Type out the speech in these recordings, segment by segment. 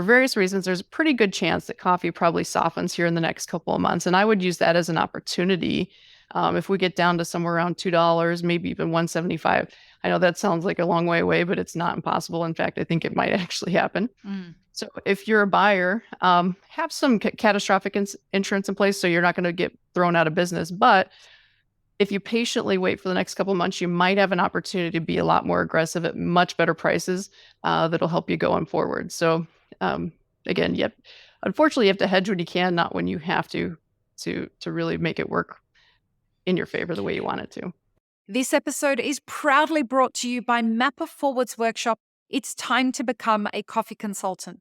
for various reasons, there's a pretty good chance that coffee probably softens here in the next couple of months. And I would use that as an opportunity. If we get down to somewhere around $2, maybe even 175. I know that sounds like a long way away, but it's not impossible. In fact, I think it might actually happen. So if you're a buyer, have some catastrophic insurance in place so you're not going to get thrown out of business. But if you patiently wait for the next couple of months, you might have an opportunity to be a lot more aggressive at much better prices that'll help you going forward. So again, unfortunately, you have to hedge when you can, not when you have to really make it work in your favor the way you want it to. This episode is proudly brought to you by Mapper Forward's workshop, It's Time to Become a Coffee Consultant.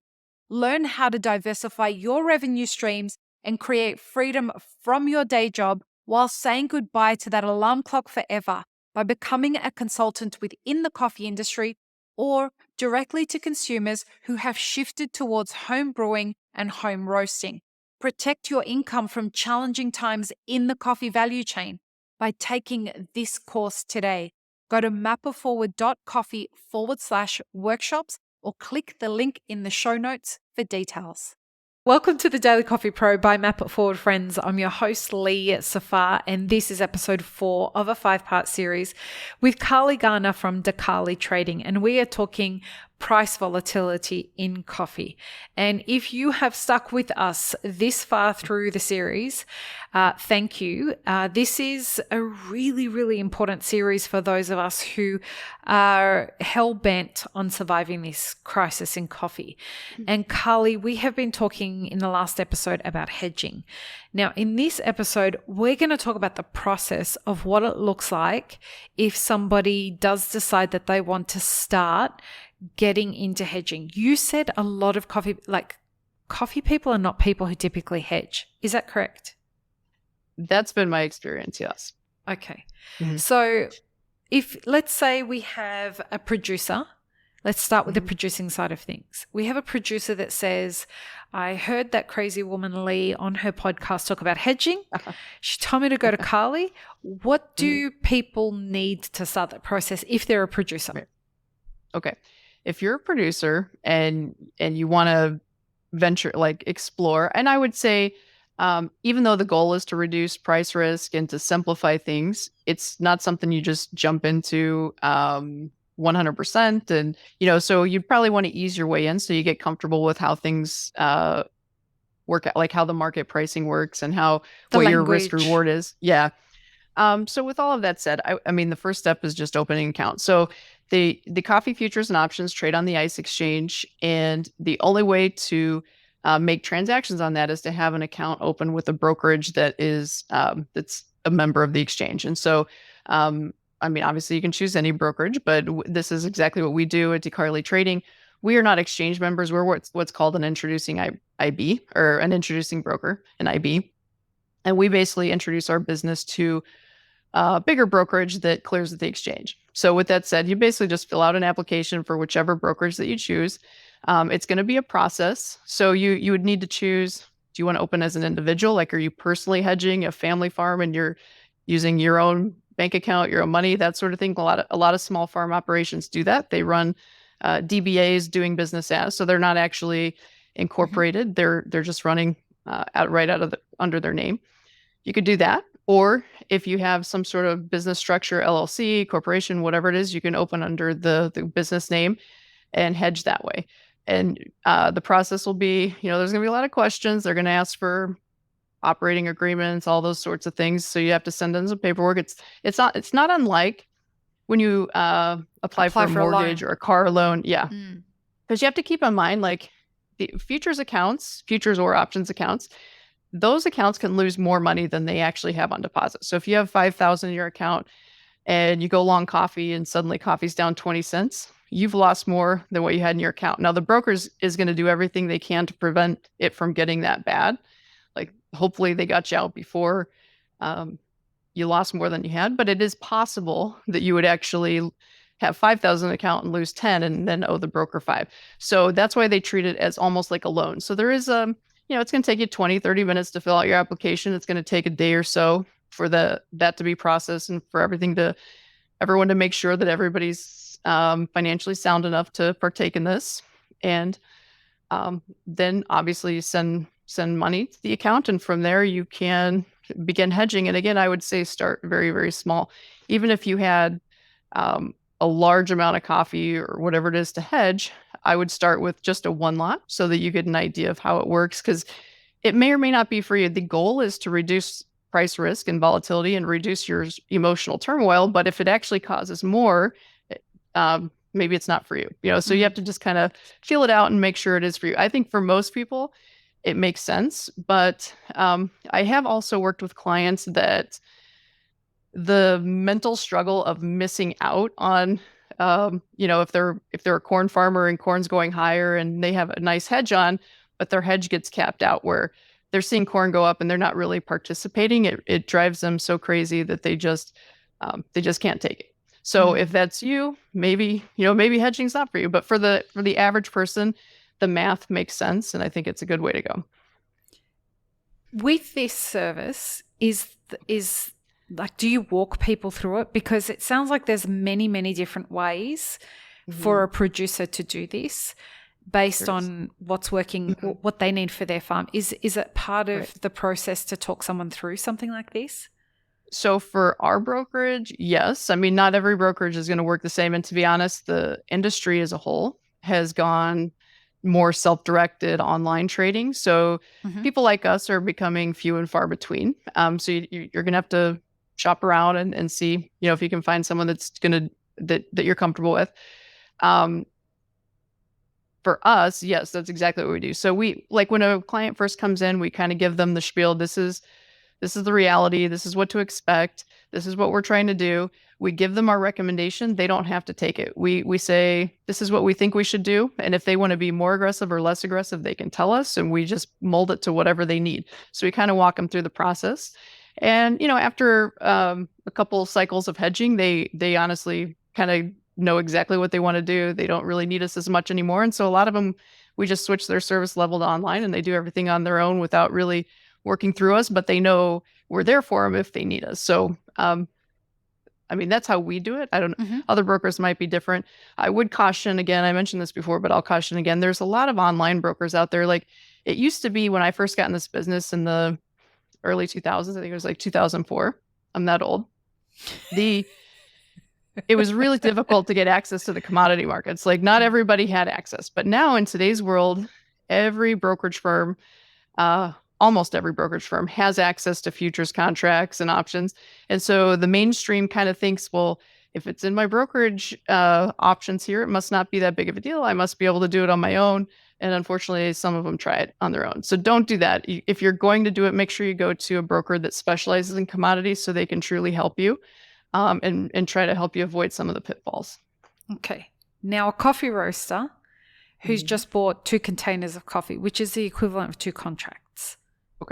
Learn how to diversify your revenue streams and create freedom from your day job while saying goodbye to that alarm clock forever by becoming a consultant within the coffee industry or directly to consumers who have shifted towards home brewing and home roasting. Protect your income from challenging times in the coffee value chain by taking this course today. Go to mapperforward.coffee/workshops or click the link in the show notes for details. Welcome to the Daily Coffee Pro by Map It Forward, friends. I'm your host, Lee Safar, and this is episode 4 of a 5-part series with Carley Garner from DeCarley Trading, and we are talking price volatility in coffee. And if you have stuck with us this far through the series, thank you. This is a really, really important series for those of us who are hell-bent on surviving this crisis in coffee. And Carley, we have been talking in the last episode about hedging. Now, in this episode, we're going to talk about the process of what it looks like if somebody does decide that they want to start getting into hedging. You said a lot of coffee people are not people who typically hedge. Is that correct? That's been my experience, yes. Okay. So if, let's say we have a producer, let's start with the producing side of things. We have a producer that says, I heard that crazy woman Lee on her podcast talk about hedging. She told me to go to Carley. What do people need to start that process if they're a producer? Okay. If you're a producer and you want to venture, explore, and I would say, even though the goal is to reduce price risk and to simplify things, it's not something you just jump into 100%. And, so you'd probably want to ease your way in so you get comfortable with how things work out, like how the market pricing works and what your risk reward is. Yeah. So with all of that said, I mean, the first step is just opening an account. So the coffee futures and options trade on the ICE exchange, and the only way to make transactions on that is to have an account open with a brokerage that is that's a member of the exchange. And so, I mean, obviously you can choose any brokerage, but this is exactly what we do at DeCarley Trading. We are not exchange members. We're what's called an introducing IB, or an introducing broker, an IB. And we basically introduce our business to a bigger brokerage that clears at the exchange. So with that said, you basically just fill out an application for whichever brokerage that you choose. It's going to be a process. So you would need to choose, do you want to open as an individual? Like, are you personally hedging a family farm and you're using your own bank account, your own money, that sort of thing? A lot of small farm operations do that. They run DBAs, doing business as, so they're not actually incorporated. They're just running under their name. You could do that. Or if you have some sort of business structure, LLC, corporation, whatever it is, you can open under the business name and hedge that way. And the process will be, there's going to be a lot of questions. They're going to ask for operating agreements, all those sorts of things. So you have to send in some paperwork. It's not unlike when you apply for a mortgage or a car loan. Yeah. Because you have to keep in mind, like, the futures or options accounts, those accounts can lose more money than they actually have on deposit. So if you have $5,000 in your account and you go long coffee and suddenly coffee's down 20 cents, you've lost more than what you had in your account. Now, the brokers is going to do everything they can to prevent it from getting that bad. Like, hopefully they got you out before you lost more than you had, but it is possible that you would actually have 5,000 account and lose 10 and then owe the broker 5. So that's why they treat it as almost like a loan. So there is it's going to take you 20, 30 minutes to fill out your application. It's going to take a day or so for that to be processed and for everyone to make sure that everybody's financially sound enough to partake in this. And then obviously you send money to the account, and from there you can begin hedging. And again, I would say start very, very small. Even if you had a large amount of coffee or whatever it is to hedge, I would start with just a one lot so that you get an idea of how it works, because it may or may not be for you. The goal is to reduce price risk and volatility and reduce your emotional turmoil. But if it actually causes more, maybe it's not for you. So you have to just kind of feel it out and make sure it is for you. I think for most people, it makes sense. But I have also worked with clients that the mental struggle of missing out on, if they're a corn farmer and corn's going higher and they have a nice hedge on, but their hedge gets capped out where they're seeing corn go up and they're not really participating. It drives them so crazy that they just can't take it. So if that's you, maybe hedging's not for you. But for the average person, the math makes sense, and I think it's a good way to go. With this service, is like, do you walk people through it? Because it sounds like there's many, many different ways for a producer to do this based on what's working, what they need for their farm. Is it part of the process to talk someone through something like this? So for our brokerage, yes. I mean, not every brokerage is going to work the same. And to be honest, the industry as a whole has gone more self-directed online trading. So people like us are becoming few and far between. So you're going to have to shop around and see, if you can find someone that you're comfortable with. For us, yes, that's exactly what we do. So when a client first comes in, we kind of give them the spiel. This is the reality. This is what to expect. This is what we're trying to do. We give them our recommendation. They don't have to take it. We say, this is what we think we should do. And if they want to be more aggressive or less aggressive, they can tell us, and we just mold it to whatever they need. So we kind of walk them through the process. And, after a couple cycles of hedging, they honestly kind of know exactly what they want to do. They don't really need us as much anymore. And so a lot of them, we just switch their service level to online, and they do everything on their own without really working through us, but they know we're there for them if they need us. So, that's how we do it. I don't know. Other brokers might be different. I would caution, again, I mentioned this before, but I'll caution again. There's a lot of online brokers out there. Like it used to be when I first got in this business in the early 2000s, I think it was like 2004. I'm that old. It was really difficult to get access to the commodity markets. Like not everybody had access, but now in today's world, every brokerage firm, almost every brokerage firm has access to futures contracts and options. And so the mainstream kind of thinks, well, if it's in my brokerage options here, it must not be that big of a deal. I must be able to do it on my own. And unfortunately, some of them try it on their own. So don't do that. If you're going to do it, make sure you go to a broker that specializes in commodities so they can truly help you and try to help you avoid some of the pitfalls. Okay. Now, a coffee roaster who's just bought 2 containers of coffee, which is the equivalent of 2 contracts.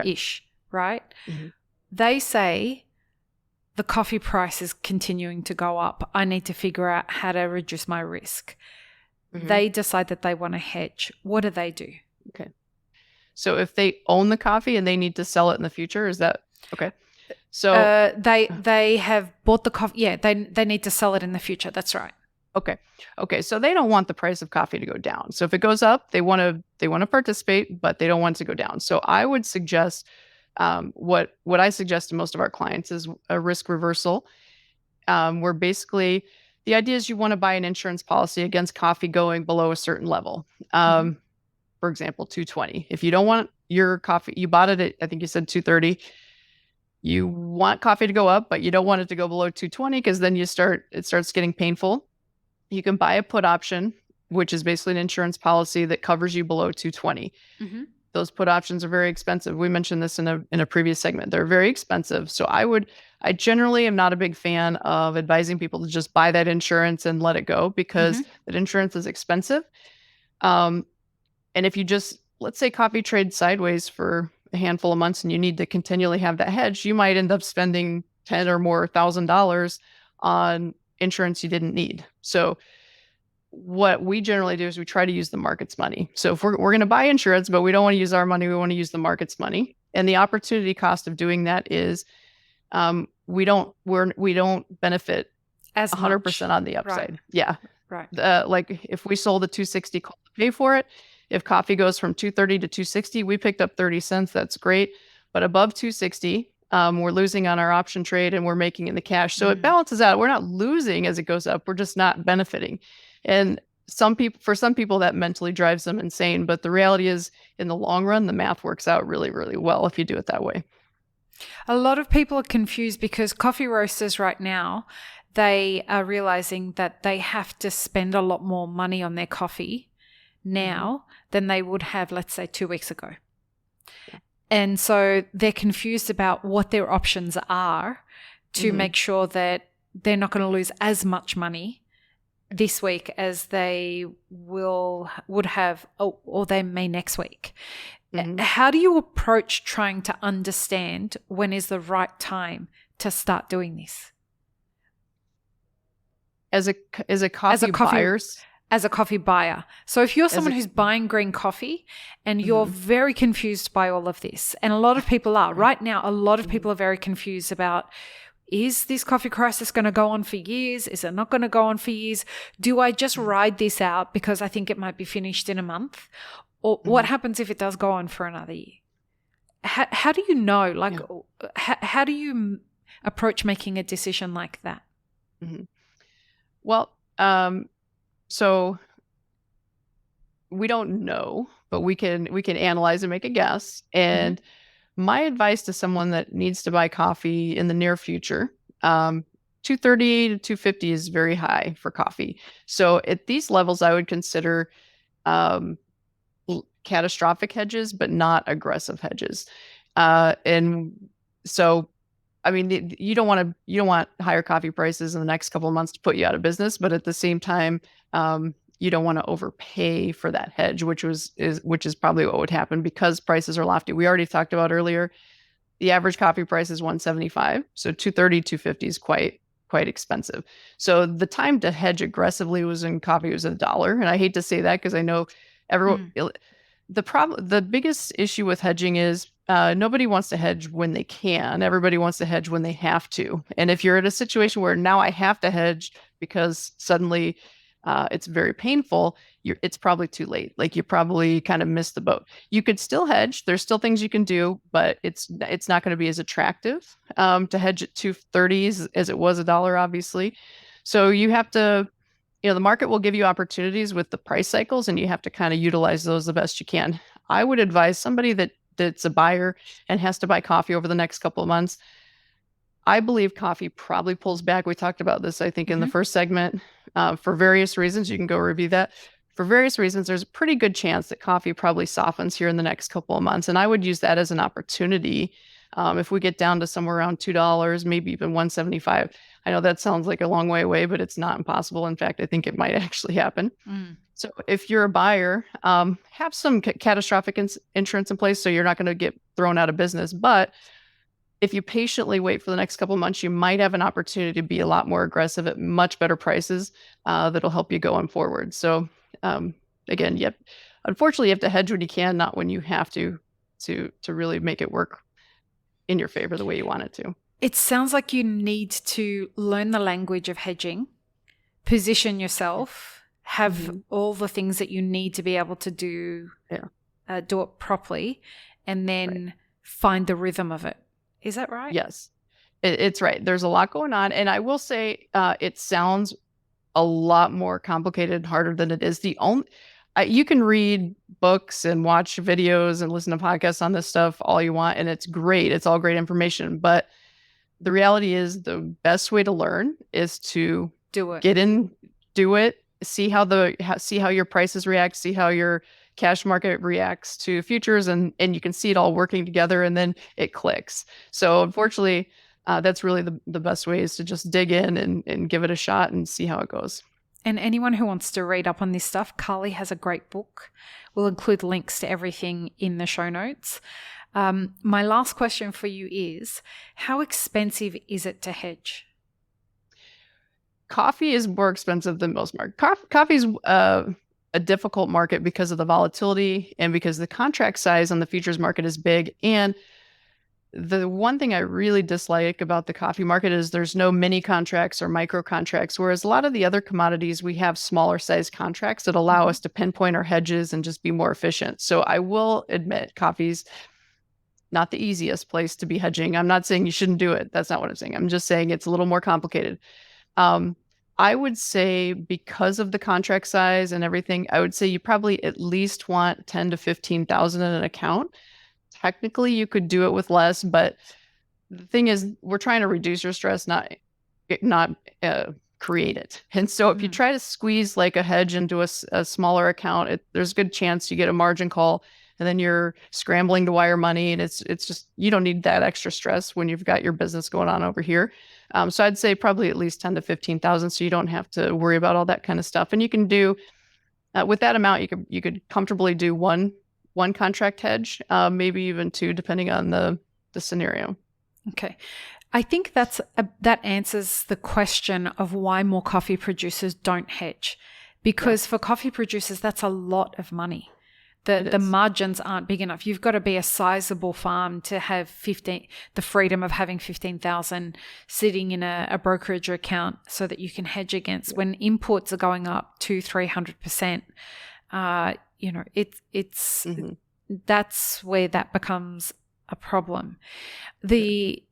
Ish, right? They say the coffee price is continuing to go up. I need to figure out how to reduce my risk. They decide that they want to hedge. What do they do? Okay. So if they own the coffee and they need to sell it in the future, is that okay? So they have bought the coffee. Yeah, they need to sell it in the future. That's right. Okay. So they don't want the price of coffee to go down. So if it goes up, they want to participate, but they don't want it to go down. So I would suggest what I suggest to most of our clients is a risk reversal, where basically the idea is you want to buy an insurance policy against coffee going below a certain level. For example, 220. If you don't want your coffee, you bought it at, I think you said 230. You want coffee to go up, but you don't want it to go below 220 because then it starts getting painful. You can buy a put option, which is basically an insurance policy that covers you below 220. Those put options are very expensive. We mentioned this in a previous segment. They're very expensive. So I generally am not a big fan of advising people to just buy that insurance and let it go, because that insurance is expensive. And if you just, let's say coffee trades sideways for a handful of months and you need to continually have that hedge, you might end up spending $10,000 or more on insurance you didn't need. So what we generally do is we try to use the market's money. So if we're going to buy insurance, but we don't want to use our money, we want to use the market's money. And the opportunity cost of doing that is we don't benefit as 100% on the upside. Right. Yeah. Right. Like if we sold a 260 call to pay for it, If coffee goes from 230 to 260, we picked up 30 cents. That's great. But above 260, we're losing on our option trade and we're making in the cash. So it balances out. We're not losing as it goes up. We're just not benefiting. And for some people that mentally drives them insane. But the reality is, in the long run, the math works out really, really well if you do it that way. A lot of people are confused because coffee roasters right now, they are realizing that they have to spend a lot more money on their coffee now than they would have, let's say, 2 weeks ago. Yeah. And so they're confused about what their options are to make sure that they're not going to lose as much money this week as they would have, or they may next week. How do you approach trying to understand when is the right time to start doing this? As a coffee buyer? As a coffee buyer. So if you're someone who's buying green coffee and you're very confused by all of this, and a lot of people are right now, a lot of people are very confused about, is this coffee crisis going to go on for years? Is it not going to go on for years? Do I just ride this out because I think it might be finished in a month? Or what happens if it does go on for another year? How do you know? Like, how do you approach making a decision like that? Well, so we don't know, but we can analyze and make a guess. And my advice to someone that needs to buy coffee in the near future, 230 to 250 is very high for coffee. So at these levels, I would consider catastrophic hedges, but not aggressive hedges. And so, I mean, you don't want higher coffee prices in the next couple of months to put you out of business, but at the same time, you don't want to overpay for that hedge, which is probably what would happen because prices are lofty. We already talked about earlier, the average coffee price is $175, so 230, 250 is quite expensive. So the time to hedge aggressively was when coffee was $1, and I hate to say that because I know everyone. The biggest issue with hedging is nobody wants to hedge when they can. Everybody wants to hedge when they have to. And if you're in a situation where now I have to hedge because suddenly it's very painful, it's probably too late. Like you probably kind of missed the boat. You could still hedge. There's still things you can do, but it's not going to be as attractive to hedge at 230s as it was $1, obviously. So you have to. The market will give you opportunities with the price cycles, and you have to kind of utilize those the best you can. I would advise somebody that's a buyer and has to buy coffee over the next couple of months. I believe coffee probably pulls back. We talked about this, I think, in the first segment for various reasons. You can go review that. For various reasons, there's a pretty good chance that coffee probably softens here in the next couple of months. And I would use that as an opportunity. If we get down to somewhere around $2, maybe even $175. I know that sounds like a long way away, but it's not impossible. In fact, I think it might actually happen. So if you're a buyer, have some catastrophic insurance in place so you're not going to get thrown out of business. But if you patiently wait for the next couple of months, you might have an opportunity to be a lot more aggressive at much better prices that'll help you going forward. So again, unfortunately, you have to hedge when you can, not when you have to really make it work in your favor the way you want it to. It sounds like you need to learn the language of hedging, position yourself, have all the things that you need to be able to do it properly, and then find the rhythm of it. Is that right? Yes, it's right. There's a lot going on. And I will say it sounds a lot more complicated and harder than it is. You can read books and watch videos and listen to podcasts on this stuff all you want, and it's great. It's all great information. But the reality is the best way to learn is to do it. Get in, do it, see how your prices react, see how your cash market reacts to futures, and you can see it all working together, and then it clicks. So unfortunately, that's really the best way is to just dig in and give it a shot and see how it goes. And anyone who wants to read up on this stuff, Carley has a great book. We'll include links to everything in the show notes. My last question for you is, how expensive is it to hedge? Coffee is more expensive than most markets. Coffee is a difficult market because of the volatility and because the contract size on the futures market is big. And the one thing I really dislike about the coffee market is there's no mini contracts or micro contracts, whereas a lot of the other commodities, we have smaller size contracts that allow us to pinpoint our hedges and just be more efficient. So I will admit coffee's not the easiest place to be hedging. I'm not saying you shouldn't do it. That's not what I'm saying. I'm just saying it's a little more complicated. I would say because of the contract size and everything, I would say you probably at least want 10 to 15,000 in an account. Technically, you could do it with less, but the thing is, we're trying to reduce your stress, not create it. And so if you try to squeeze like a hedge into a smaller account, there's a good chance you get a margin call and then you're scrambling to wire money. And it's just, you don't need that extra stress when you've got your business going on over here. So I'd say probably at least 10 to 15,000. So you don't have to worry about all that kind of stuff. And you can do, with that amount, you could comfortably do one contract hedge, maybe even two, depending on the scenario. Okay. I think that answers the question of why more coffee producers don't hedge, because for coffee producers, that's a lot of money. The margins aren't big enough. You've got to be a sizable farm to have the freedom of having 15,000 sitting in a brokerage account so that you can hedge against when imports are going up 200-300%. It's that's where that becomes a problem. The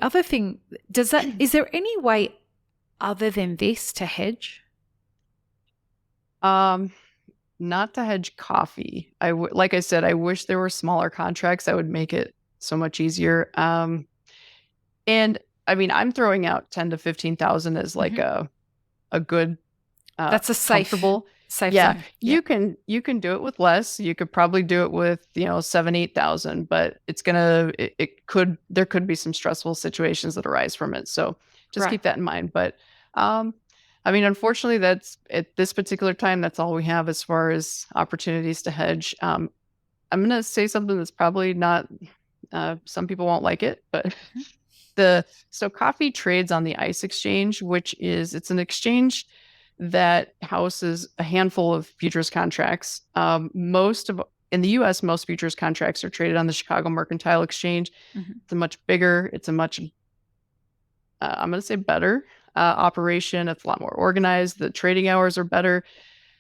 other thing, is there any way other than this to hedge? Not to hedge coffee. Like I said, I wish there were smaller contracts. That would make it so much easier. And I mean, I'm throwing out 10 to 15,000 as like a good, that's a comfortable safe yeah, zone. you can do it with less. You could probably do it with 7,000-8,000, but there could be some stressful situations that arise from it. So just keep that in mind. But I mean, unfortunately, that's at this particular time, that's all we have as far as opportunities to hedge. I'm going to say something that's probably not, some people won't like it, but so coffee trades on the ICE exchange, it's an exchange that houses a handful of futures contracts. In the US, most futures contracts are traded on the Chicago Mercantile Exchange. It's a much bigger, I'm going to say better operation. It's a lot more organized. The trading hours are better.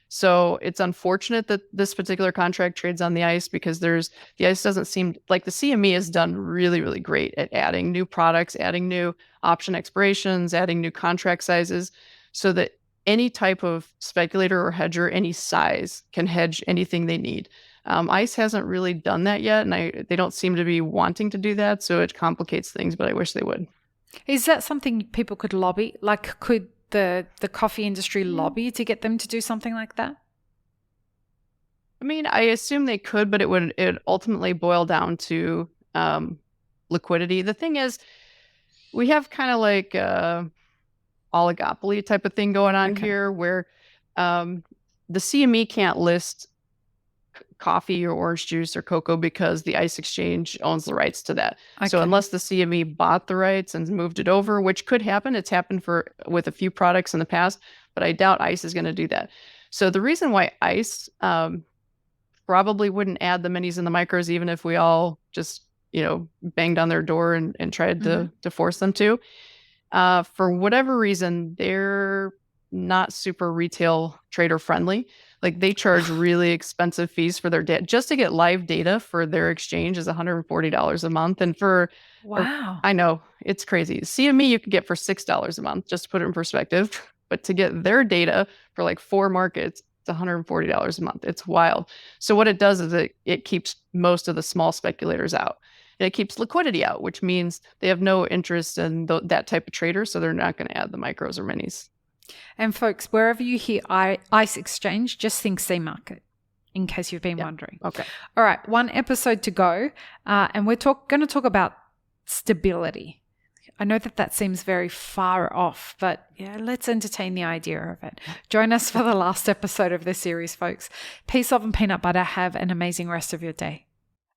So it's unfortunate that this particular contract trades on the ICE because the ICE doesn't seem like the CME has done really, really great at adding new products, adding new option expirations, adding new contract sizes so that any type of speculator or hedger, any size, can hedge anything they need. ICE hasn't really done that yet, and they don't seem to be wanting to do that, so it complicates things, but I wish they would. Is that something people could lobby? Like, could the coffee industry lobby to get them to do something like that? I mean, I assume they could, but it would ultimately boil down to liquidity. The thing is, we have kind of like oligopoly type of thing going on here where the CME can't list coffee or orange juice or cocoa because the ICE exchange owns the rights to that. So unless the CME bought the rights and moved it over, which could happen, it's happened with a few products in the past, but I doubt ICE is going to do that. So the reason why ICE probably wouldn't add the minis and the micros, even if we all just banged on their door and tried to force them to, for whatever reason, they're not super retail trader friendly. Like they charge really expensive fees for their data. Just to get live data for their exchange is $140 a month. And I know, it's crazy. CME you could get for $6 a month, just to put it in perspective. But to get their data for like 4 markets, it's $140 a month. It's wild. So what it does is it keeps most of the small speculators out. And it keeps liquidity out, which means they have no interest in that type of trader. So they're not going to add the micros or minis. And folks, wherever you hear ICE exchange, just think C market, in case you've been wondering. Okay. All right, 1 episode to go, and we're going to talk about stability. I know that seems very far off, but yeah, let's entertain the idea of it. Join us for the last episode of this series, folks. Peace, love, and peanut butter. Have an amazing rest of your day.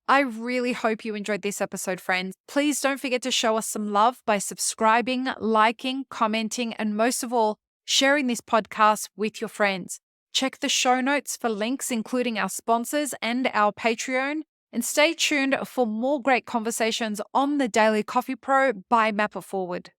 I really hope you enjoyed this episode, friends. Please don't forget to show us some love by subscribing, liking, commenting, and most of all, sharing this podcast with your friends. Check the show notes for links, including our sponsors and our Patreon, And stay tuned for more great conversations on the Daily Coffee Pro by Map It Forward.